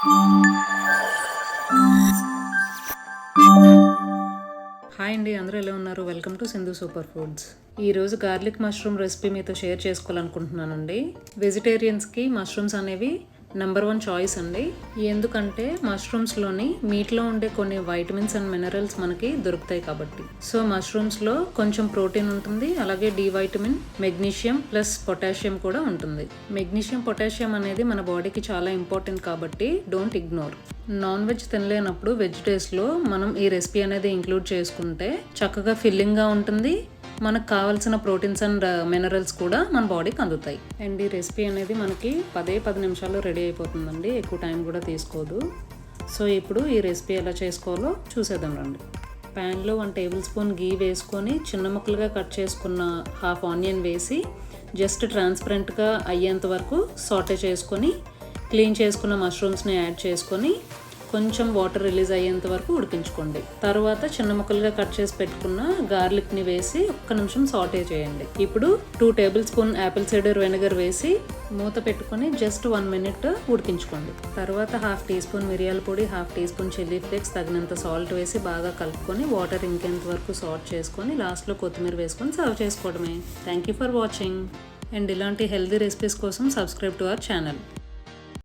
Hi అండి, అందరూ ఎలా ఉన్నారు? Welcome to Sindhu super foods. ఈరోజు గార్లిక్ మష్రూమ్ రెసిపీ మీతో షేర్ చేసుకోవాలనుకుంటున్నానండి. వెజిటేరియన్స్కి మష్రూమ్స్ అనేవి నెంబర్ 1 చాయిస్ అండి. ఎందుకంటే మష్రూమ్స్లోని మీట్లో ఉండే కొన్ని వైటమిన్స్ అండ్ మినరల్స్ మనకి దొరుకుతాయి కాబట్టి. సో మష్రూమ్స్లో కొంచెం ప్రోటీన్ ఉంటుంది, అలాగే D vitamin, magnesium plus potassium కూడా ఉంటుంది. మెగ్నీషియం, పొటాషియం అనేది మన బాడీకి చాలా ఇంపార్టెంట్ కాబట్టి డోంట్ ఇగ్నోర్. నాన్ వెజ్ తినలేనప్పుడు వెజ్ డేస్లో మనం ఈ రెసిపీ అనేది ఇంక్లూడ్ చేసుకుంటే చక్కగా ఫిల్లింగ్గా ఉంటుంది. మనకు కావాల్సిన ప్రోటీన్స్ అండ్ మినరల్స్ కూడా మన బాడీకి అందుతాయి. అండ్ ఈ రెసిపీ అనేది మనకి 10 నిమిషాల్లో రెడీ అయిపోతుందండి, ఎక్కువ టైం కూడా తీసుకోదు. సో ఇప్పుడు ఈ రెసిపీ ఎలా చేసుకోవాలో చూసేద్దాం రండి. ప్యాన్లో 1 టేబుల్ స్పూన్ గీ వేసుకొని చిన్న ముక్కలుగా కట్ చేసుకున్న హాఫ్ ఆనియన్ వేసి జస్ట్ ట్రాన్స్పరెంట్గా అయ్యేంత వరకు సాటే చేసుకొని క్లీన్ చేసుకున్న మష్రూమ్స్ని యాడ్ చేసుకొని కొంచెం వాటర్ రిలీజ్ అయ్యేంత వరకు ఉడికించుకోండి. తర్వాత చిన్న ముక్కలుగా కట్ చేసి పెట్టుకున్న గార్లిక్ని వేసి 1 నిమిషం సాటే చేయండి. ఇప్పుడు 2 table spoon Apple cider vinegar వేసి మూత పెట్టుకొని జస్ట్ 1 మినిట్ ఉడికించుకోండి. తర్వాత 1/2 టీ స్పూన్ మిరియాల పొడి, 1/2 టీ స్పూన్ చిల్లీ ఫ్లేక్స్, తగినంత సాల్ట్ వేసి బాగా కలుపుకొని వాటర్ ఇంకేంత వరకు సాట్ చేసుకొని లాస్ట్లో కొత్తిమీర వేసుకొని సర్వ్ చేసుకోవడమే. Thank you for watching. And ఇలాంటి హెల్దీ రెసిపీస్ కోసం సబ్స్క్రైబ్ టు అవర్ ఛానల్.